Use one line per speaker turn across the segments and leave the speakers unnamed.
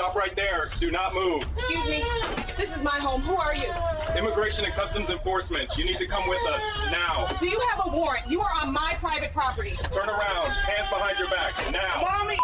Stop right there. Do not move.
Excuse me. This is my home. Who are you?
Immigration and Customs Enforcement. You need to come with us now.
Do you have a warrant? You are on my private property.
Turn around. Hands behind your back. Now.
Mommy!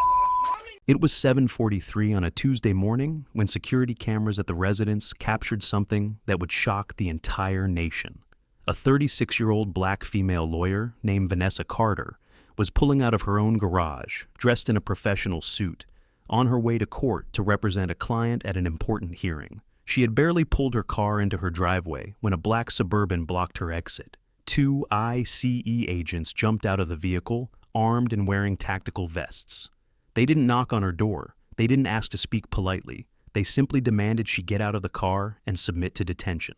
It was 7:43 on a Tuesday morning when security cameras at the residence captured something that would shock the entire nation. A 36-year-old black female lawyer named Vanessa Carter was pulling out of her own garage, dressed in a professional suit, on her way to court to represent a client at an important hearing. She had barely pulled her car into her driveway when a black Suburban blocked her exit. Two ICE agents jumped out of the vehicle, armed and wearing tactical vests. They didn't knock on her door. They didn't ask to speak politely. They simply demanded she get out of the car and submit to detention.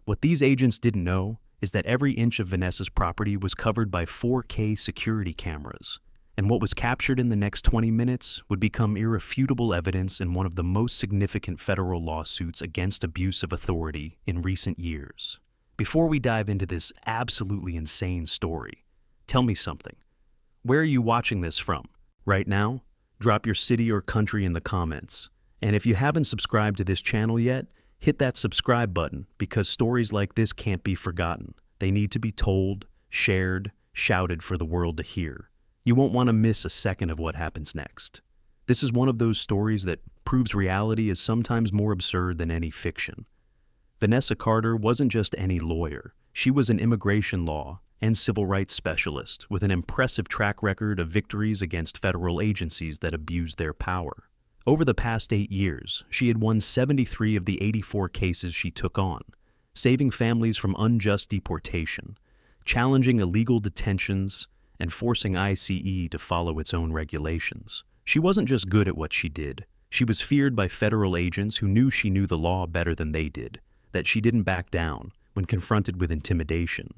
What these agents didn't know is that every inch of Vanessa's property was covered by 4K security cameras, and what was captured in the next 20 minutes would become irrefutable evidence in one of the most significant federal lawsuits against abuse of authority in recent years. Before we dive into this absolutely insane story, tell me something. Where are you watching this from? Right now? Drop your city or country in the comments. And if you haven't subscribed to this channel yet, hit that subscribe button because stories like this can't be forgotten. They need to be told, shared, shouted for the world to hear. You won't want to miss a second of what happens next. This is one of those stories that proves reality is sometimes more absurd than any fiction. Vanessa Carter wasn't just any lawyer. She was an immigration law and civil rights specialist with an impressive track record of victories against federal agencies that abused their power. Over the past 8 years, she had won 73 of the 84 cases she took on, saving families from unjust deportation, challenging illegal detentions, and forcing ICE to follow its own regulations. She wasn't just good at what she did. She was feared by federal agents who knew she knew the law better than they did, that she didn't back down when confronted with intimidation,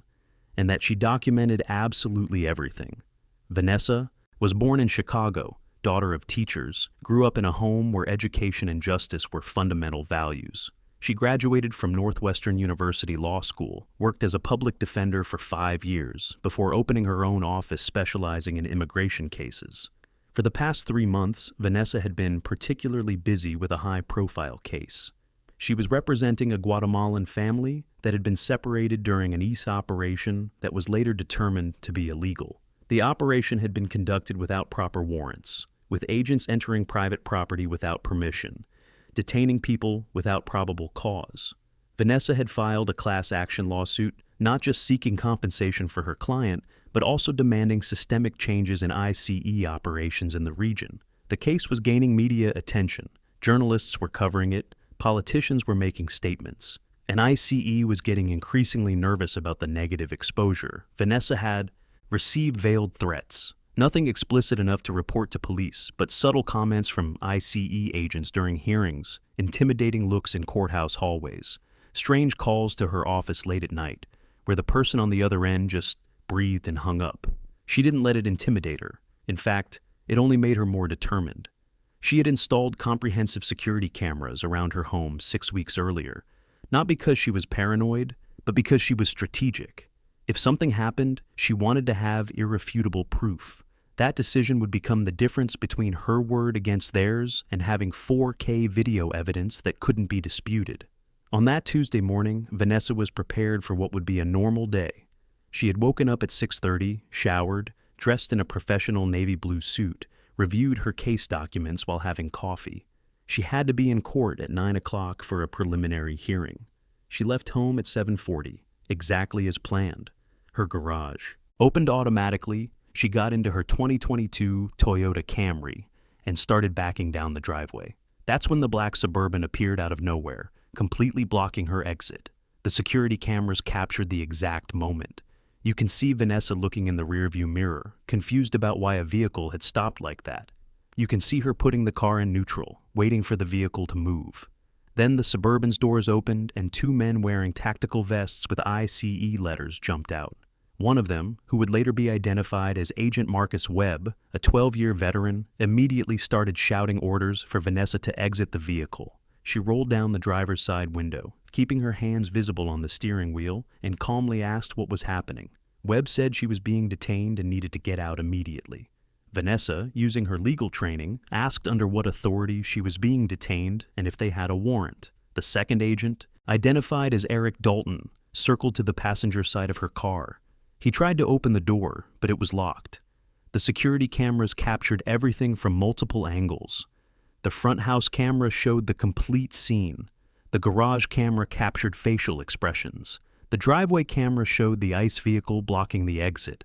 and that she documented absolutely everything. Vanessa was born in Chicago, daughter of teachers, grew up in a home where education and justice were fundamental values. She graduated from Northwestern University Law School, worked as a public defender for 5 years, before opening her own office specializing in immigration cases. For the past 3 months, Vanessa had been particularly busy with a high-profile case. She was representing a Guatemalan family that had been separated during an ICE operation that was later determined to be illegal. The operation had been conducted without proper warrants, with agents entering private property without permission, detaining people without probable cause. Vanessa had filed a class action lawsuit, not just seeking compensation for her client, but also demanding systemic changes in ICE operations in the region. The case was gaining media attention. Journalists were covering it, politicians were making statements, and ICE was getting increasingly nervous about the negative exposure. Vanessa had received veiled threats. Nothing explicit enough to report to police, but subtle comments from ICE agents during hearings, intimidating looks in courthouse hallways, strange calls to her office late at night, where the person on the other end just breathed and hung up. She didn't let it intimidate her. In fact, it only made her more determined. She had installed comprehensive security cameras around her home 6 weeks earlier, not because she was paranoid, but because she was strategic. If something happened, she wanted to have irrefutable proof. That decision would become the difference between her word against theirs and having 4K video evidence that couldn't be disputed. On that Tuesday morning, Vanessa was prepared for what would be a normal day. She had woken up at 6:30, showered, dressed in a professional navy blue suit, reviewed her case documents while having coffee. She had to be in court at 9 o'clock for a preliminary hearing. She left home at 7:40, exactly as planned. Her garage opened automatically. She got into her 2022 Toyota Camry and started backing down the driveway. That's when the black Suburban appeared out of nowhere, completely blocking her exit. The security cameras captured the exact moment. You can see Vanessa looking in the rearview mirror, confused about why a vehicle had stopped like that. You can see her putting the car in neutral, waiting for the vehicle to move. Then the Suburban's doors opened and 2 men wearing tactical vests with ICE letters jumped out. One of them, who would later be identified as Agent Marcus Webb, a 12-year veteran, immediately started shouting orders for Vanessa to exit the vehicle. She rolled down the driver's side window, keeping her hands visible on the steering wheel, and calmly asked what was happening. Webb said she was being detained and needed to get out immediately. Vanessa, using her legal training, asked under what authority she was being detained and if they had a warrant. The second agent, identified as Eric Dalton, circled to the passenger side of her car. He tried to open the door, but it was locked. The security cameras captured everything from multiple angles. The front house camera showed the complete scene. The garage camera captured facial expressions. The driveway camera showed the ICE vehicle blocking the exit.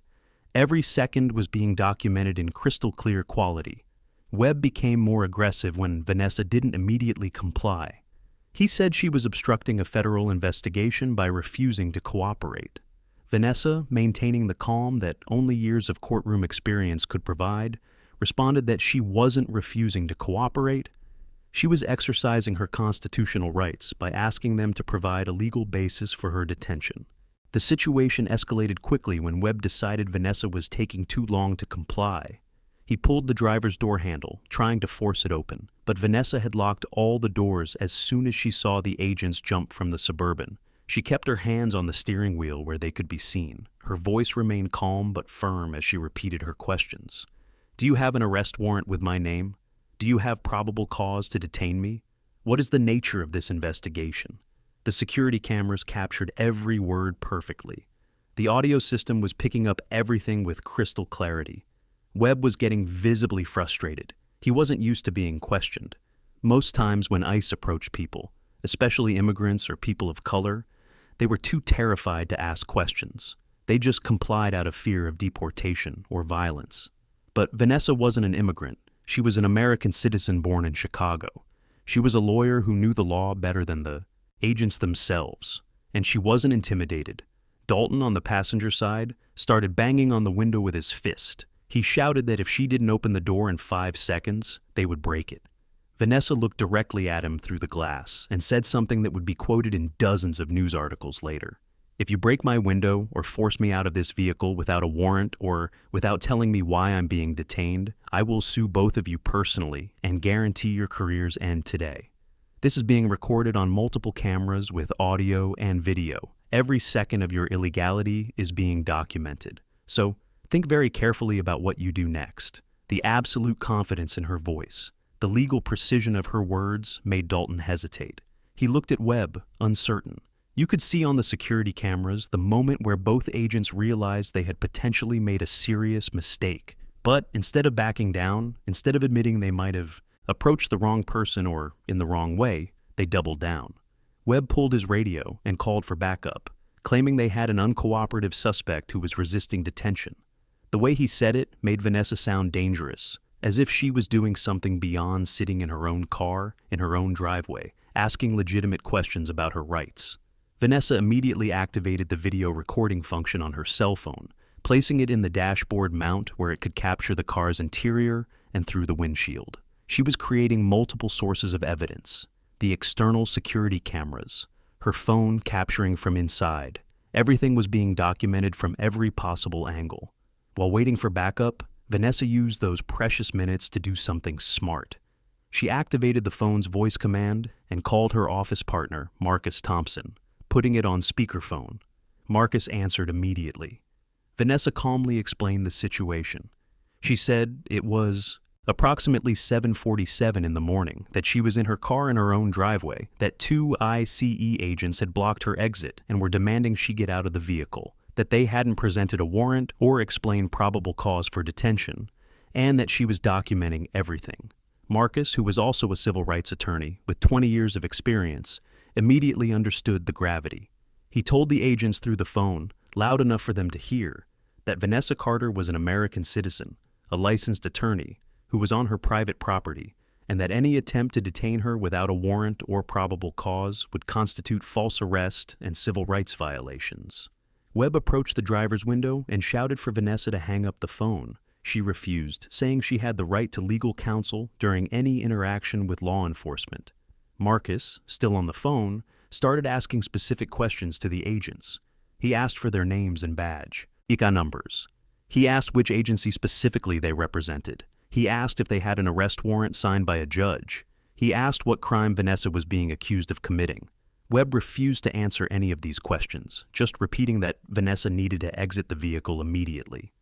Every second was being documented in crystal clear quality. Webb became more aggressive when Vanessa didn't immediately comply. He said she was obstructing a federal investigation by refusing to cooperate. Vanessa, maintaining the calm that only years of courtroom experience could provide, responded that she wasn't refusing to cooperate. She was exercising her constitutional rights by asking them to provide a legal basis for her detention. The situation escalated quickly when Webb decided Vanessa was taking too long to comply. He pulled the driver's door handle, trying to force it open, but Vanessa had locked all the doors as soon as she saw the agents jump from the Suburban. She kept her hands on the steering wheel where they could be seen. Her voice remained calm but firm as she repeated her questions. "Do you have an arrest warrant with my name? Do you have probable cause to detain me? What is the nature of this investigation?" The security cameras captured every word perfectly. The audio system was picking up everything with crystal clarity. Webb was getting visibly frustrated. He wasn't used to being questioned. Most times when ICE approached people, especially immigrants or people of color, they were too terrified to ask questions. They just complied out of fear of deportation or violence. But Vanessa wasn't an immigrant. She was an American citizen born in Chicago. She was a lawyer who knew the law better than the agents themselves, and she wasn't intimidated. Dalton, on the passenger side, started banging on the window with his fist. He shouted that if she didn't open the door in 5 seconds, they would break it. Vanessa looked directly at him through the glass and said something that would be quoted in dozens of news articles later. "If you break my window or force me out of this vehicle without a warrant or without telling me why I'm being detained, I will sue both of you personally and guarantee your careers end today." This is being recorded on multiple cameras with audio and video. Every second of your illegality is being documented. So think very carefully about what you do next. The absolute confidence in her voice, the legal precision of her words made Dalton hesitate. He looked at Webb, uncertain. You could see on the security cameras the moment where both agents realized they had potentially made a serious mistake. But instead of backing down, instead of admitting they might have approached the wrong person or in the wrong way, they doubled down. Webb pulled his radio and called for backup, claiming they had an uncooperative suspect who was resisting detention. The way he said it made Vanessa sound dangerous, as if she was doing something beyond sitting in her own car, in her own driveway, asking legitimate questions about her rights. Vanessa immediately activated the video recording function on her cell phone, placing it in the dashboard mount where it could capture the car's interior and through the windshield. She was creating multiple sources of evidence: the external security cameras, her phone capturing from inside. Everything was being documented from every possible angle. While waiting for backup, Vanessa used those precious minutes to do something smart. She activated the phone's voice command and called her office partner, Marcus Thompson, putting it on speakerphone. Marcus answered immediately. Vanessa calmly explained the situation. She said it was approximately 7:47 in the morning, that she was in her car in her own driveway, that 2 ICE agents had blocked her exit and were demanding she get out of the vehicle, that they hadn't presented a warrant or explained probable cause for detention, and that she was documenting everything. Marcus, who was also a civil rights attorney with 20 years of experience, immediately understood the gravity. He told the agents through the phone, loud enough for them to hear, that Vanessa Carter was an American citizen, a licensed attorney, who was on her private property, and that any attempt to detain her without a warrant or probable cause would constitute false arrest and civil rights violations. Webb approached the driver's window and shouted for Vanessa to hang up the phone. She refused, saying she had the right to legal counsel during any interaction with law enforcement. Marcus, still on the phone, started asking specific questions to the agents. He asked for their names and badge, ICA numbers. He asked which agency specifically they represented. He asked if they had an arrest warrant signed by a judge. He asked what crime Vanessa was being accused of committing. Webb refused to answer any of these questions, just repeating that Vanessa needed to exit the vehicle immediately.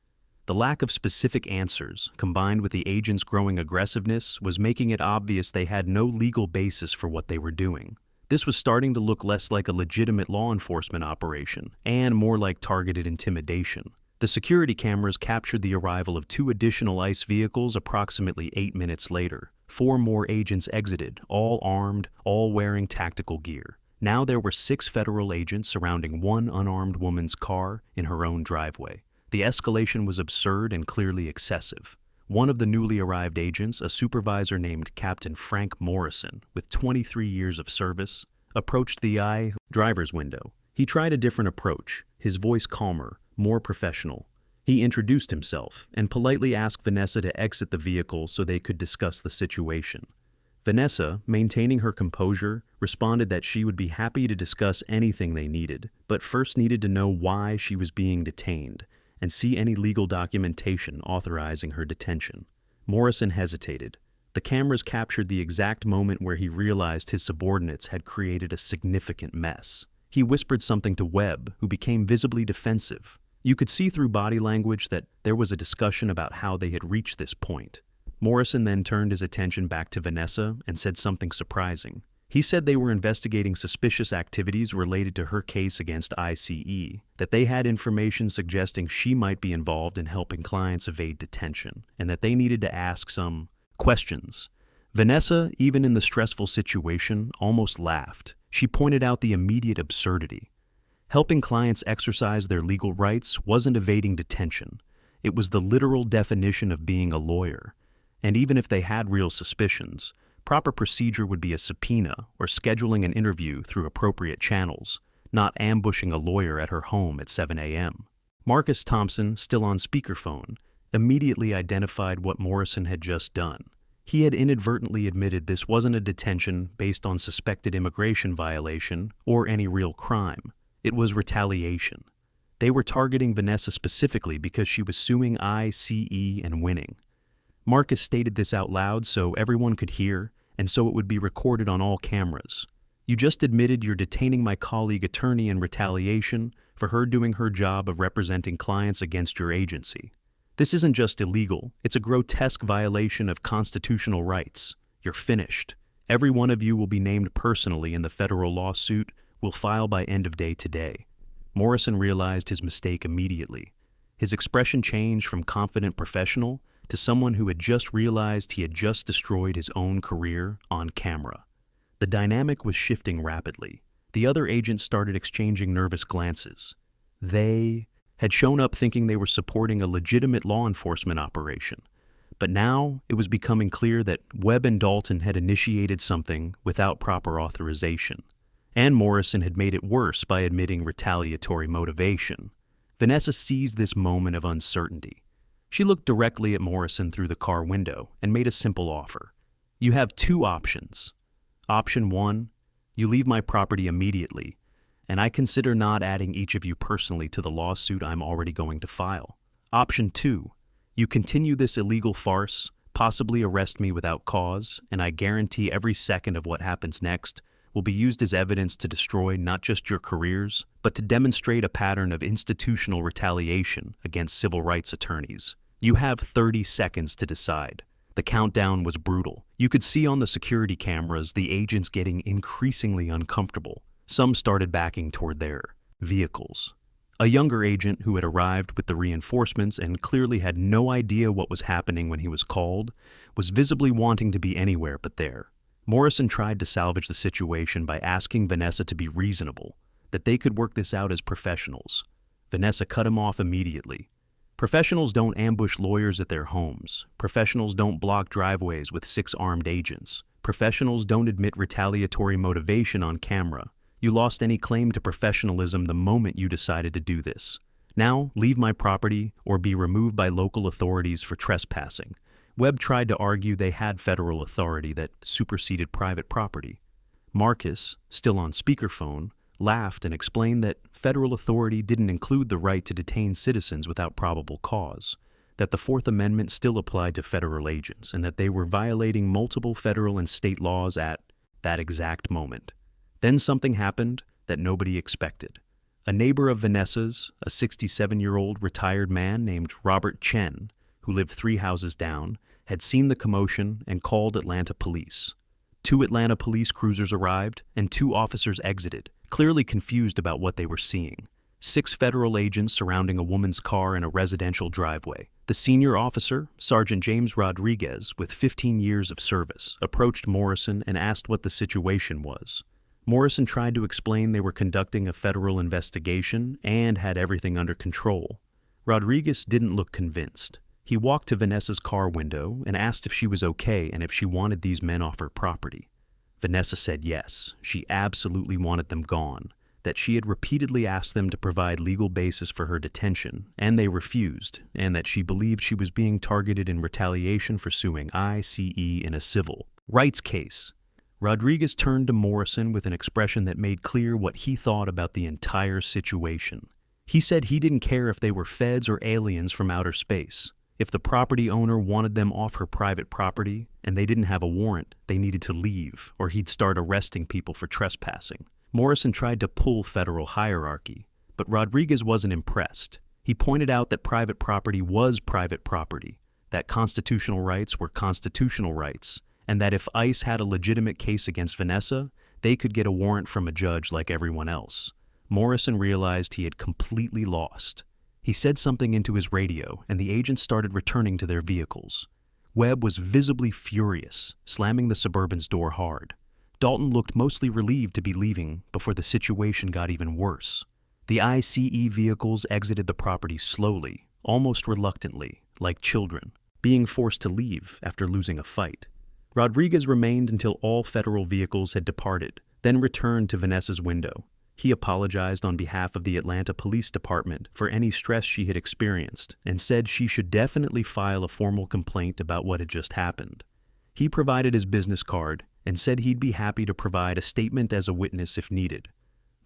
The lack of specific answers, combined with the agents' growing aggressiveness, was making it obvious they had no legal basis for what they were doing. This was starting to look less like a legitimate law enforcement operation and more like targeted intimidation. The security cameras captured the arrival of 2 additional ICE vehicles approximately 8 minutes later. 4 more agents exited, all armed, all wearing tactical gear. Now there were 6 federal agents surrounding 1 unarmed woman's car in her own driveway. The escalation was absurd and clearly excessive. One of the newly arrived agents, a supervisor named Captain Frank Morrison, with 23 years of service, approached the driver's window. He tried a different approach, his voice calmer, more professional. He introduced himself and politely asked Vanessa to exit the vehicle so they could discuss the situation. Vanessa, maintaining her composure, responded that she would be happy to discuss anything they needed, but first needed to know why she was being detained and see any legal documentation authorizing her detention. Morrison hesitated. The cameras captured the exact moment where he realized his subordinates had created a significant mess. He whispered something to Webb, who became visibly defensive. You could see through body language that there was a discussion about how they had reached this point. Morrison then turned his attention back to Vanessa and said something surprising. He said they were investigating suspicious activities related to her case against ICE, that they had information suggesting she might be involved in helping clients evade detention, and that they needed to ask some questions. Vanessa, even in the stressful situation, almost laughed. She pointed out the immediate absurdity. Helping clients exercise their legal rights wasn't evading detention. It was the literal definition of being a lawyer. And even if they had real suspicions, proper procedure would be a subpoena or scheduling an interview through appropriate channels, not ambushing a lawyer at her home at 7 a.m. Marcus Thompson, still on speakerphone, immediately identified what Morrison had just done. He had inadvertently admitted this wasn't a detention based on suspected immigration violation or any real crime. It was retaliation. They were targeting Vanessa specifically because she was suing ICE and winning. Marcus stated this out loud so everyone could hear, and so it would be recorded on all cameras. You just admitted you're detaining my colleague attorney in retaliation for her doing her job of representing clients against your agency. This isn't just illegal, it's a grotesque violation of constitutional rights. You're finished. Every one of you will be named personally in the federal lawsuit we'll file by end of day today. Morrison realized his mistake immediately. His expression changed from confident professional to someone who had just realized he had just destroyed his own career on camera. The dynamic was shifting rapidly. The other agents started exchanging nervous glances. They had shown up thinking they were supporting a legitimate law enforcement operation. But now it was becoming clear that Webb and Dalton had initiated something without proper authorization. And Morrison had made it worse by admitting retaliatory motivation. Vanessa seized this moment of uncertainty. She looked directly at Morrison through the car window and made a simple offer. You have 2 options. Option 1, you leave my property immediately, and I consider not adding each of you personally to the lawsuit I'm already going to file. Option 2, you continue this illegal farce, possibly arrest me without cause, and I guarantee every second of what happens next will be used as evidence to destroy not just your careers, but to demonstrate a pattern of institutional retaliation against civil rights attorneys. You have 30 seconds to decide. The countdown was brutal. You could see on the security cameras the agents getting increasingly uncomfortable. Some started backing toward their vehicles. A younger agent who had arrived with the reinforcements and clearly had no idea what was happening when he was called was visibly wanting to be anywhere but there. Morrison tried to salvage the situation by asking Vanessa to be reasonable, that they could work this out as professionals. Vanessa cut him off immediately. Professionals don't ambush lawyers at their homes. Professionals don't block driveways with 6 armed agents. Professionals don't admit retaliatory motivation on camera. You lost any claim to professionalism the moment you decided to do this. Now, leave my property or be removed by local authorities for trespassing. Webb tried to argue they had federal authority that superseded private property. Marcus, still on speakerphone, laughed and explained that federal authority didn't include the right to detain citizens without probable cause, that the Fourth Amendment still applied to federal agents, and that they were violating multiple federal and state laws at that exact moment. Then something happened that nobody expected. A neighbor of Vanessa's, a 67-year-old retired man named Robert Chen, who lived 3 houses down, had seen the commotion and called Atlanta police. 2 Atlanta police cruisers arrived and 2 officers exited, clearly confused about what they were seeing. 6 federal agents surrounding a woman's car in a residential driveway. The senior officer, Sergeant James Rodriguez, with 15 years of service, approached Morrison and asked what the situation was. Morrison tried to explain they were conducting a federal investigation and had everything under control. Rodriguez didn't look convinced. He walked to Vanessa's car window and asked if she was okay and if she wanted these men off her property. Vanessa said yes, she absolutely wanted them gone, that she had repeatedly asked them to provide legal basis for her detention, and they refused, and that she believed she was being targeted in retaliation for suing ICE in a civil rights case. Rodriguez turned to Morrison with an expression that made clear what he thought about the entire situation. He said he didn't care if they were feds or aliens from outer space. If the property owner wanted them off her private property and they didn't have a warrant, they needed to leave, or he'd start arresting people for trespassing. Morrison tried to pull federal hierarchy, but Rodriguez wasn't impressed. He pointed out that private property was private property, that constitutional rights were constitutional rights, and that if ICE had a legitimate case against Vanessa, they could get a warrant from a judge like everyone else. Morrison realized he had completely lost. He said something into his radio, and the agents started returning to their vehicles. Webb was visibly furious, slamming the Suburban's door hard. Dalton looked mostly relieved to be leaving before the situation got even worse. The ICE vehicles exited the property slowly, almost reluctantly, like children, being forced to leave after losing a fight. Rodriguez remained until all federal vehicles had departed, then returned to Vanessa's window. He apologized on behalf of the Atlanta Police Department for any stress she had experienced and said she should definitely file a formal complaint about what had just happened. He provided his business card and said he'd be happy to provide a statement as a witness if needed.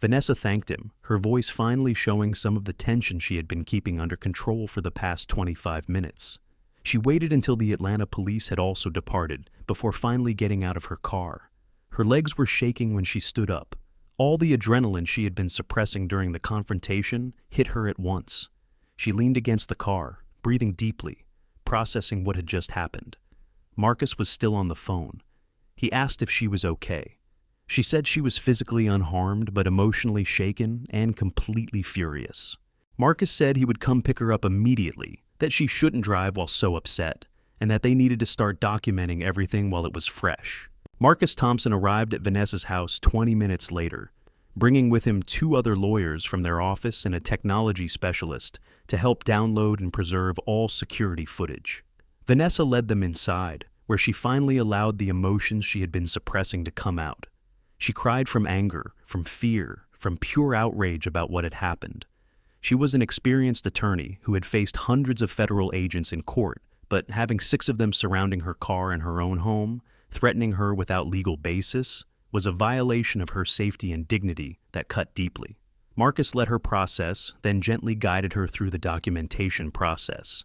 Vanessa thanked him, her voice finally showing some of the tension she had been keeping under control for the past 25 minutes. She waited until the Atlanta police had also departed before finally getting out of her car. Her legs were shaking when she stood up. All the adrenaline she had been suppressing during the confrontation hit her at once. She leaned against the car, breathing deeply, processing what had just happened. Marcus was still on the phone. He asked if she was okay. She said she was physically unharmed but emotionally shaken and completely furious. Marcus said he would come pick her up immediately, that she shouldn't drive while so upset, and that they needed to start documenting everything while it was fresh. Marcus Thompson arrived at Vanessa's house 20 minutes later, bringing with him 2 other lawyers from their office and a technology specialist to help download and preserve all security footage. Vanessa led them inside, where she finally allowed the emotions she had been suppressing to come out. She cried from anger, from fear, from pure outrage about what had happened. She was an experienced attorney who had faced hundreds of federal agents in court, but having 6 of them surrounding her car and her own home, threatening her without legal basis, was a violation of her safety and dignity that cut deeply. Marcus let her process, then gently guided her through the documentation process.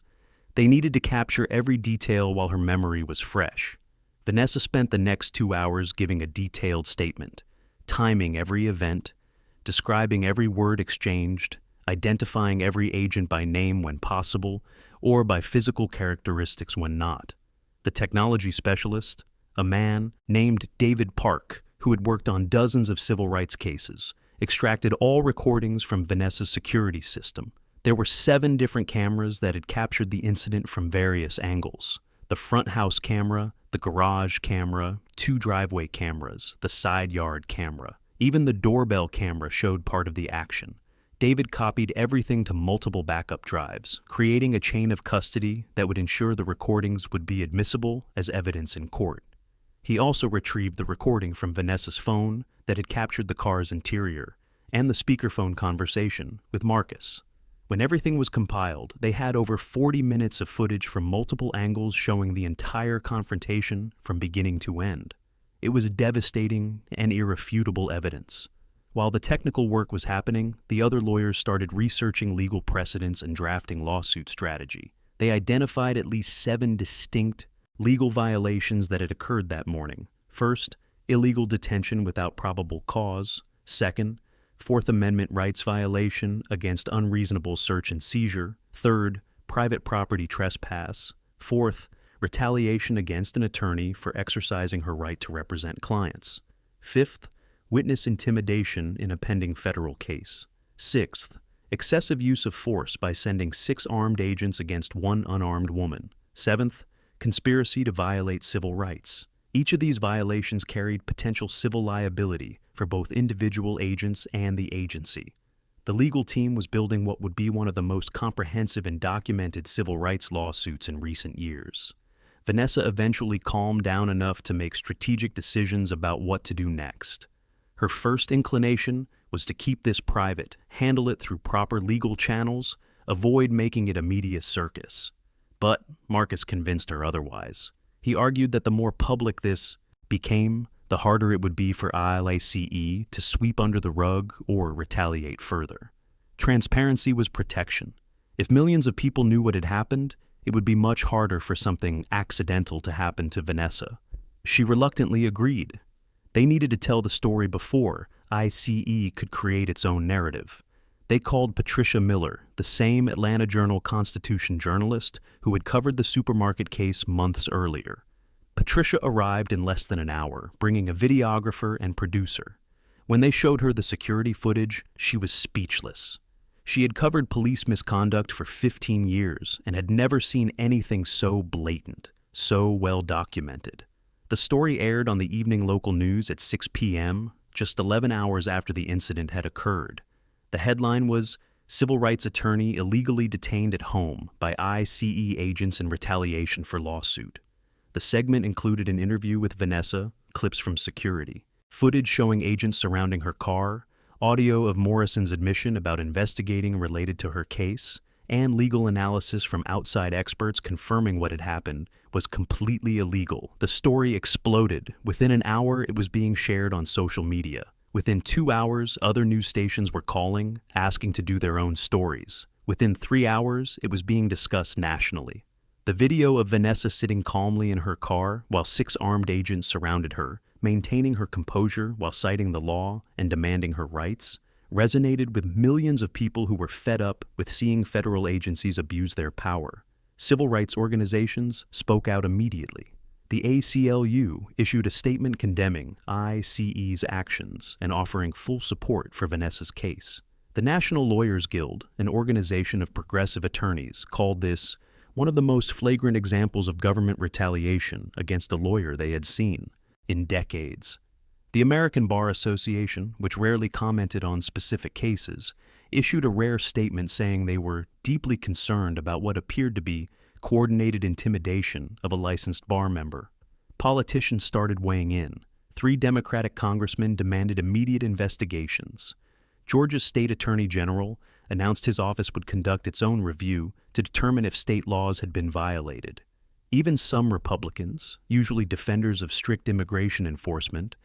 They needed to capture every detail while her memory was fresh. Vanessa spent the next 2 hours giving a detailed statement, timing every event, describing every word exchanged, identifying every agent by name when possible, or by physical characteristics when not. The technology specialist, a man named David Park, who had worked on dozens of civil rights cases, extracted all recordings from Vanessa's security system. There were 7 different cameras that had captured the incident from various angles. The front house camera, the garage camera, 2 driveway cameras, the side yard camera. Even the doorbell camera showed part of the action. David copied everything to multiple backup drives, creating a chain of custody that would ensure the recordings would be admissible as evidence in court. He also retrieved the recording from Vanessa's phone that had captured the car's interior and the speakerphone conversation with Marcus. When everything was compiled, they had over 40 minutes of footage from multiple angles showing the entire confrontation from beginning to end. It was devastating and irrefutable evidence. While the technical work was happening, the other lawyers started researching legal precedents and drafting lawsuit strategy. They identified at least 7 distinct legal violations that had occurred that morning. First, illegal detention without probable cause. Second, Fourth Amendment rights violation against unreasonable search and seizure. Third, private property trespass. Fourth, retaliation against an attorney for exercising her right to represent clients. Fifth, witness intimidation in a pending federal case. Sixth, excessive use of force by sending 6 armed agents against 1 unarmed woman. Seventh, conspiracy to violate civil rights. Each of these violations carried potential civil liability for both individual agents and the agency. The legal team was building what would be one of the most comprehensive and documented civil rights lawsuits in recent years. Vanessa eventually calmed down enough to make strategic decisions about what to do next. Her first inclination was to keep this private, handle it through proper legal channels, avoid making it a media circus. But Marcus convinced her otherwise. He argued that the more public this became, the harder it would be for ICE to sweep under the rug or retaliate further. Transparency was protection. If millions of people knew what had happened, it would be much harder for something accidental to happen to Vanessa. She reluctantly agreed. They needed to tell the story before ICE could create its own narrative. They called Patricia Miller, the same Atlanta Journal-Constitution journalist who had covered the supermarket case months earlier. Patricia arrived in less than an hour, bringing a videographer and producer. When they showed her the security footage, she was speechless. She had covered police misconduct for 15 years and had never seen anything so blatant, so well documented. The story aired on the evening local news at 6 p.m., just 11 hours after the incident had occurred. The headline was, "Civil Rights Attorney Illegally Detained at Home by ICE Agents in Retaliation for Lawsuit." The segment included an interview with Vanessa, clips from security, footage showing agents surrounding her car, audio of Morrison's admission about investigating related to her case, and legal analysis from outside experts confirming what had happened was completely illegal. The story exploded. Within an hour, it was being shared on social media. Within 2 hours, other news stations were calling, asking to do their own stories. Within 3 hours, it was being discussed nationally. The video of Vanessa sitting calmly in her car while 6 armed agents surrounded her, maintaining her composure while citing the law and demanding her rights, resonated with millions of people who were fed up with seeing federal agencies abuse their power. Civil rights organizations spoke out immediately. The ACLU issued a statement condemning ICE's actions and offering full support for Vanessa's case. The National Lawyers Guild, an organization of progressive attorneys, called this one of the most flagrant examples of government retaliation against a lawyer they had seen in decades. The American Bar Association, which rarely commented on specific cases, issued a rare statement saying they were deeply concerned about what appeared to be coordinated intimidation of a licensed bar member. Politicians started weighing in. 3 Democratic congressmen demanded immediate investigations. Georgia's state attorney general announced his office would conduct its own review to determine if state laws had been violated. Even some Republicans, usually defenders of strict immigration enforcement,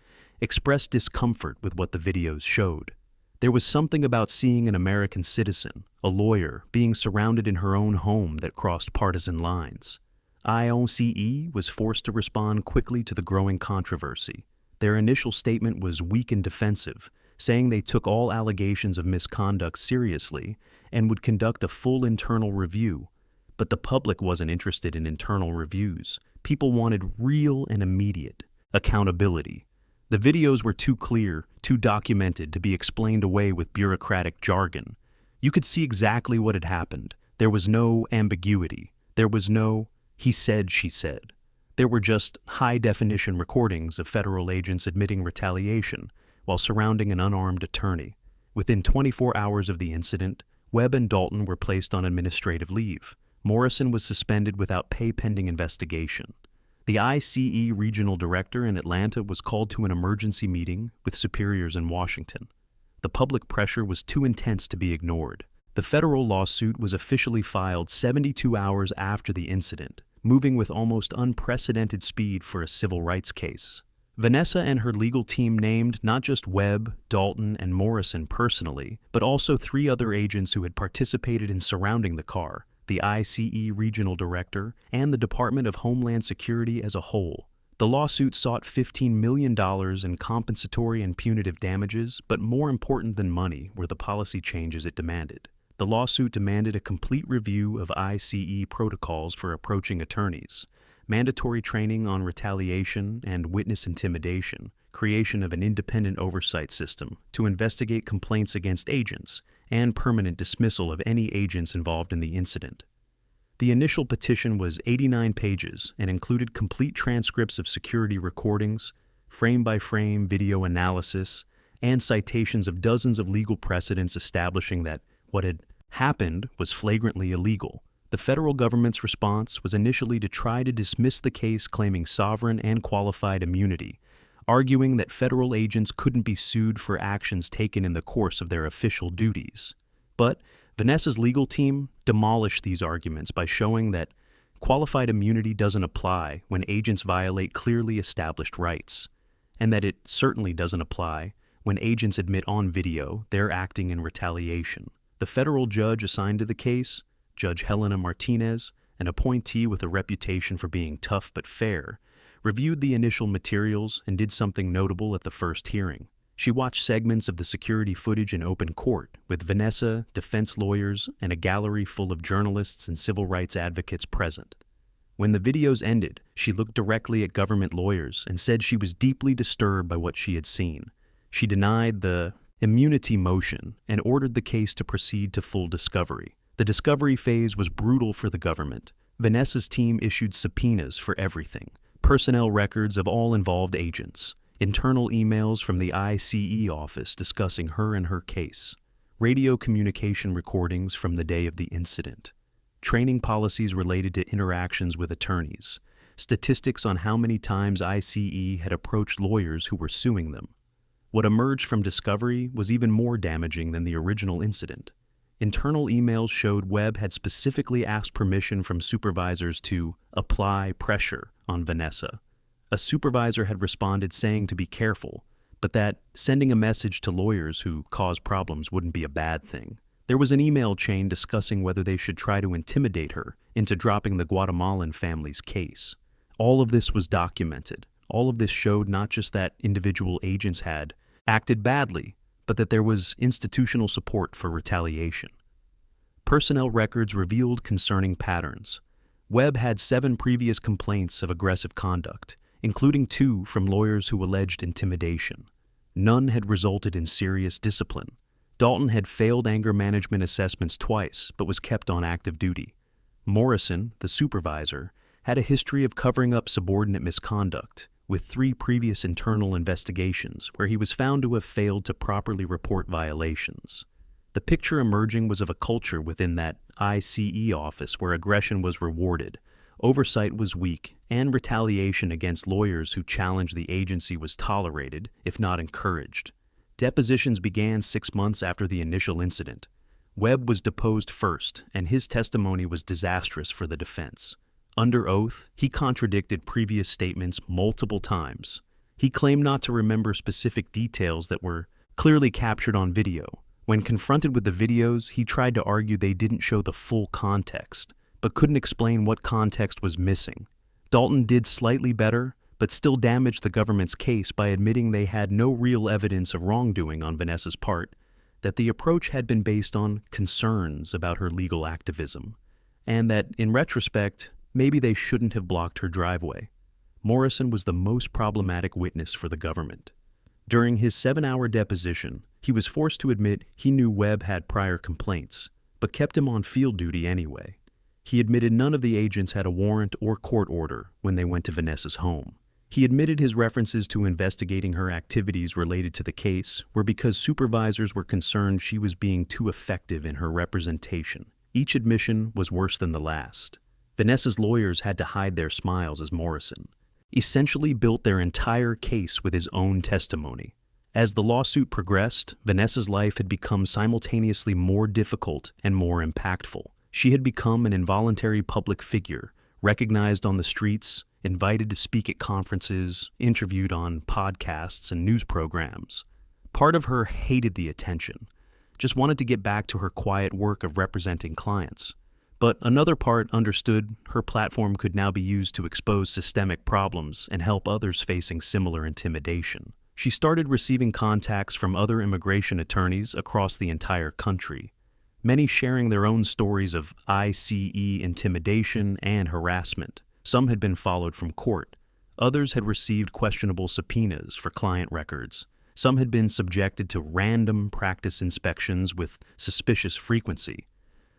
expressed discomfort with what the videos showed. There was something about seeing an American citizen, a lawyer, being surrounded in her own home that crossed partisan lines. ICE was forced to respond quickly to the growing controversy. Their initial statement was weak and defensive, saying they took all allegations of misconduct seriously and would conduct a full internal review. But the public wasn't interested in internal reviews. People wanted real and immediate accountability. The videos were too clear, too documented to be explained away with bureaucratic jargon. You could see exactly what had happened. There was no ambiguity. There was no, he said, she said. There were just high-definition recordings of federal agents admitting retaliation while surrounding an unarmed attorney. Within 24 hours of the incident, Webb and Dalton were placed on administrative leave. Morrison was suspended without pay pending investigation. The ICE regional director in Atlanta was called to an emergency meeting with superiors in Washington. The public pressure was too intense to be ignored. The federal lawsuit was officially filed 72 hours after the incident, moving with almost unprecedented speed for a civil rights case. Vanessa and her legal team named not just Webb, Dalton, and Morrison personally, but also 3 other agents who had participated in surrounding the car, the ICE regional director, and the Department of Homeland Security as a whole. The lawsuit sought $15 million in compensatory and punitive damages, but more important than money were the policy changes it demanded. The lawsuit demanded a complete review of ICE protocols for approaching attorneys, mandatory training on retaliation and witness intimidation, creation of an independent oversight system to investigate complaints against agents, and permanent dismissal of any agents involved in the incident. The initial petition was 89 pages and included complete transcripts of security recordings, frame-by-frame video analysis, and citations of dozens of legal precedents establishing that what had happened was flagrantly illegal. The federal government's response was initially to try to dismiss the case claiming sovereign and qualified immunity, arguing that federal agents couldn't be sued for actions taken in the course of their official duties. But Vanessa's legal team demolished these arguments by showing that qualified immunity doesn't apply when agents violate clearly established rights, and that it certainly doesn't apply when agents admit on video they're acting in retaliation. The federal judge assigned to the case, Judge Helena Martinez, an appointee with a reputation for being tough but fair, reviewed the initial materials and did something notable at the first hearing. She watched segments of the security footage in open court, with Vanessa, defense lawyers, and a gallery full of journalists and civil rights advocates present. When the videos ended, she looked directly at government lawyers and said she was deeply disturbed by what she had seen. She denied the immunity motion and ordered the case to proceed to full discovery. The discovery phase was brutal for the government. Vanessa's team issued subpoenas for everything: personnel records of all involved agents, internal emails from the ICE office discussing her and her case, radio communication recordings from the day of the incident, training policies related to interactions with attorneys, statistics on how many times ICE had approached lawyers who were suing them. What emerged from discovery was even more damaging than the original incident. Internal emails showed Webb had specifically asked permission from supervisors to apply pressure on Vanessa. A supervisor had responded saying to be careful, but that sending a message to lawyers who cause problems wouldn't be a bad thing. There was an email chain discussing whether they should try to intimidate her into dropping the Guatemalan family's case. All of this was documented. All of this showed not just that individual agents had acted badly, but that there was institutional support for retaliation. Personnel records revealed concerning patterns. Webb had 7 previous complaints of aggressive conduct, including 2 from lawyers who alleged intimidation. None had resulted in serious discipline. Dalton had failed anger management assessments twice, but was kept on active duty. Morrison, the supervisor, had a history of covering up subordinate misconduct, with 3 previous internal investigations where he was found to have failed to properly report violations. The picture emerging was of a culture within that ICE office where aggression was rewarded, oversight was weak, and retaliation against lawyers who challenged the agency was tolerated, if not encouraged. Depositions began 6 months after the initial incident. Webb was deposed first, and his testimony was disastrous for the defense. Under oath, he contradicted previous statements multiple times. He claimed not to remember specific details that were clearly captured on video. When confronted with the videos, he tried to argue they didn't show the full context, but couldn't explain what context was missing. Dalton did slightly better, but still damaged the government's case by admitting they had no real evidence of wrongdoing on Vanessa's part, that the approach had been based on concerns about her legal activism, and that, in retrospect, maybe they shouldn't have blocked her driveway. Morrison was the most problematic witness for the government. During his 7-hour deposition, he was forced to admit he knew Webb had prior complaints, but kept him on field duty anyway. He admitted none of the agents had a warrant or court order when they went to Vanessa's home. He admitted his references to investigating her activities related to the case were because supervisors were concerned she was being too effective in her representation. Each admission was worse than the last. Vanessa's lawyers had to hide their smiles as Morrison essentially built their entire case with his own testimony. As the lawsuit progressed, Vanessa's life had become simultaneously more difficult and more impactful. She had become an involuntary public figure, recognized on the streets, invited to speak at conferences, interviewed on podcasts and news programs. Part of her hated the attention, just wanted to get back to her quiet work of representing clients. But another part understood her platform could now be used to expose systemic problems and help others facing similar intimidation. She started receiving contacts from other immigration attorneys across the entire country, many sharing their own stories of ICE intimidation and harassment. Some had been followed from court. Others had received questionable subpoenas for client records. Some had been subjected to random practice inspections with suspicious frequency.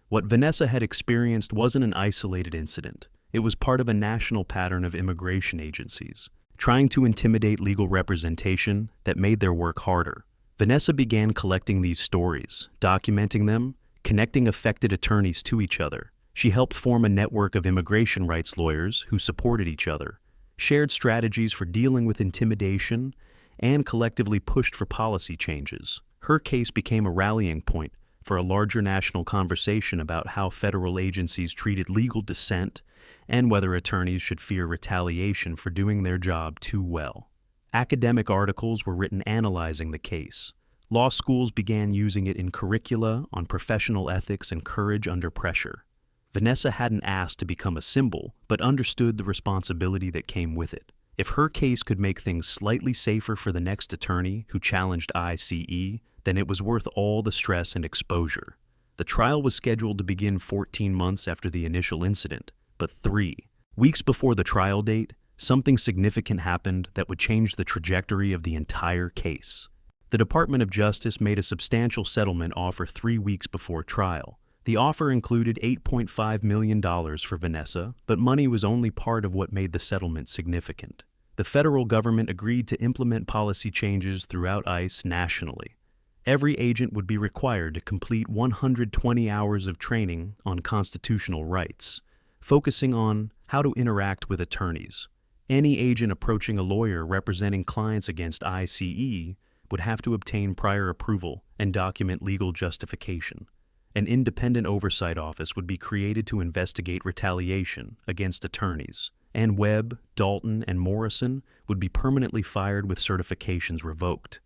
What Vanessa had experienced wasn't an isolated incident. It was part of a national pattern of immigration agencies, trying to intimidate legal representation that made their work harder. Vanessa began collecting these stories, documenting them, connecting affected attorneys to each other. She helped form a network of immigration rights lawyers who supported each other, shared strategies for dealing with intimidation, and collectively pushed for policy changes. Her case became a rallying point for a larger national conversation about how federal agencies treated legal dissent and whether attorneys should fear retaliation for doing their job too well. Academic articles were written analyzing the case. Law schools began using it in curricula on professional ethics and courage under pressure. Vanessa hadn't asked to become a symbol, but understood the responsibility that came with it. If her case could make things slightly safer for the next attorney who challenged ICE, then it was worth all the stress and exposure. The trial was scheduled to begin 14 months after the initial incident, but 3 weeks before the trial date, something significant happened that would change the trajectory of the entire case. The Department of Justice made a substantial settlement offer 3 weeks before trial. The offer included $8.5 million for Vanessa, but money was only part of what made the settlement significant. The federal government agreed to implement policy changes throughout ICE nationally. Every agent would be required to complete 120 hours of training on constitutional rights, focusing on how to interact with attorneys. Any agent approaching a lawyer representing clients against ICE would have to obtain prior approval and document legal justification. An independent oversight office would be created to investigate retaliation against attorneys, and Webb, Dalton, and Morrison would be permanently fired with certifications revoked.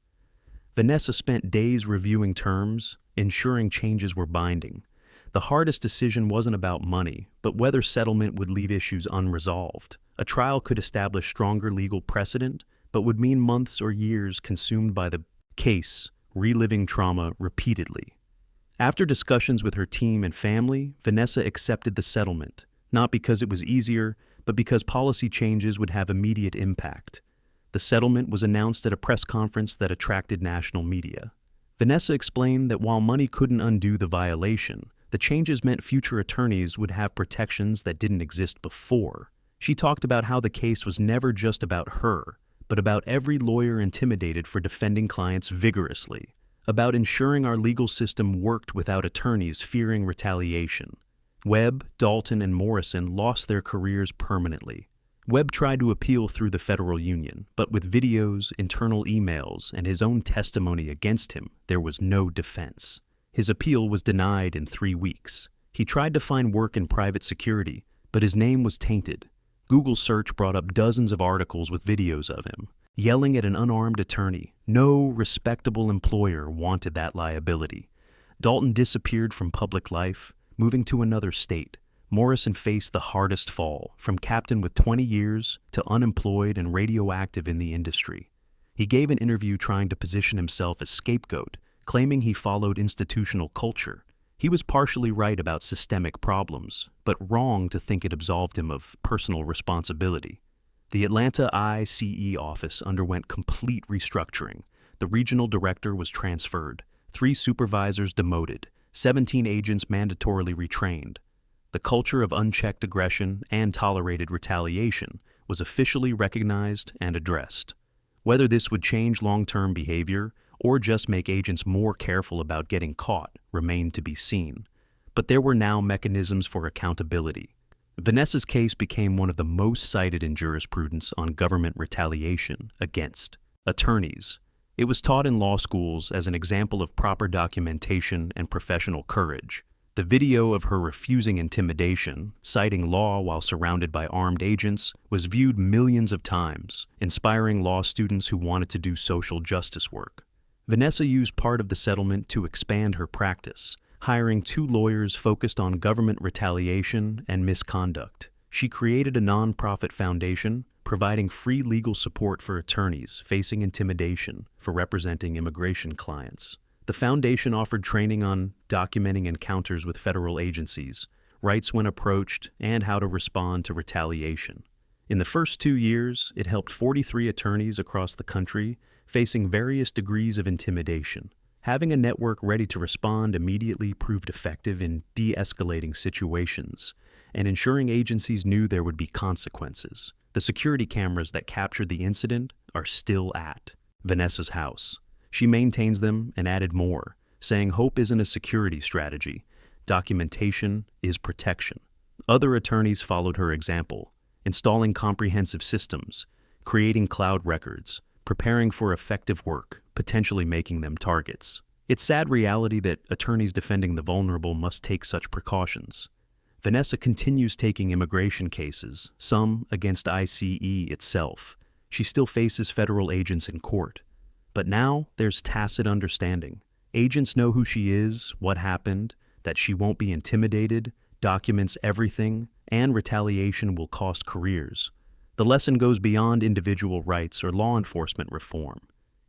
Vanessa spent days reviewing terms, ensuring changes were binding. The hardest decision wasn't about money, but whether settlement would leave issues unresolved. A trial could establish stronger legal precedent, but would mean months or years consumed by the case, reliving trauma repeatedly. After discussions with her team and family, Vanessa accepted the settlement, not because it was easier, but because policy changes would have immediate impact. The settlement was announced at a press conference that attracted national media. Vanessa explained that while money couldn't undo the violation, the changes meant future attorneys would have protections that didn't exist before. She talked about how the case was never just about her, but about every lawyer intimidated for defending clients vigorously, about ensuring our legal system worked without attorneys fearing retaliation. Webb, Dalton, and Morrison lost their careers permanently. Webb tried to appeal through the federal union, but with videos, internal emails, and his own testimony against him, there was no defense. His appeal was denied in 3 weeks. He tried to find work in private security, but his name was tainted. Google search brought up dozens of articles with videos of him, yelling at an unarmed attorney. No respectable employer wanted that liability. Dalton disappeared from public life, moving to another state. Morrison faced the hardest fall, from captain with 20 years to unemployed and radioactive in the industry. He gave an interview trying to position himself as scapegoat, claiming he followed institutional culture. He was partially right about systemic problems, but wrong to think it absolved him of personal responsibility. The Atlanta ICE office underwent complete restructuring. The regional director was transferred, 3 supervisors demoted, 17 agents mandatorily retrained. The culture of unchecked aggression and tolerated retaliation was officially recognized and addressed. Whether this would change long-term behavior or just make agents more careful about getting caught remained to be seen. But there were now mechanisms for accountability. Vanessa's case became one of the most cited in jurisprudence on government retaliation against attorneys. It was taught in law schools as an example of proper documentation and professional courage. The video of her refusing intimidation, citing law while surrounded by armed agents, was viewed millions of times, inspiring law students who wanted to do social justice work. Vanessa used part of the settlement to expand her practice, hiring 2 lawyers focused on government retaliation and misconduct. She created a nonprofit foundation providing free legal support for attorneys facing intimidation for representing immigration clients. The foundation offered training on documenting encounters with federal agencies, rights when approached, and how to respond to retaliation. In the first 2 years, it helped 43 attorneys across the country facing various degrees of intimidation. Having a network ready to respond immediately proved effective in de-escalating situations and ensuring agencies knew there would be consequences. The security cameras that captured the incident are still at Vanessa's house. She maintains them and added more, saying hope isn't a security strategy. Documentation is protection. Other attorneys followed her example, installing comprehensive systems, creating cloud records, preparing for effective work, potentially making them targets. It's sad reality that attorneys defending the vulnerable must take such precautions. Vanessa continues taking immigration cases, some against ICE itself. She still faces federal agents in court. But now there's tacit understanding. Agents know who she is, what happened, that she won't be intimidated, documents everything, and retaliation will cost careers. The lesson goes beyond individual rights or law enforcement reform.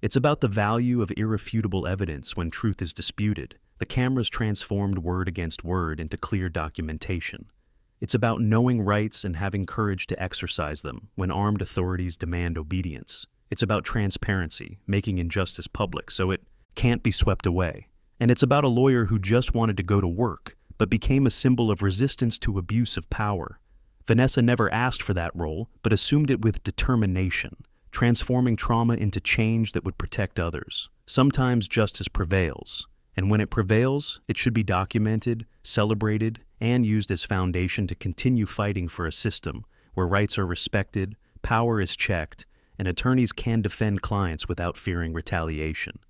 It's about the value of irrefutable evidence when truth is disputed. The cameras transformed word against word into clear documentation. It's about knowing rights and having courage to exercise them when armed authorities demand obedience. It's about transparency, making injustice public so it can't be swept away. And it's about a lawyer who just wanted to go to work, but became a symbol of resistance to abuse of power. Vanessa never asked for that role, but assumed it with determination, transforming trauma into change that would protect others. Sometimes justice prevails, and when it prevails, it should be documented, celebrated, and used as foundation to continue fighting for a system where rights are respected, power is checked, and attorneys can defend clients without fearing retaliation.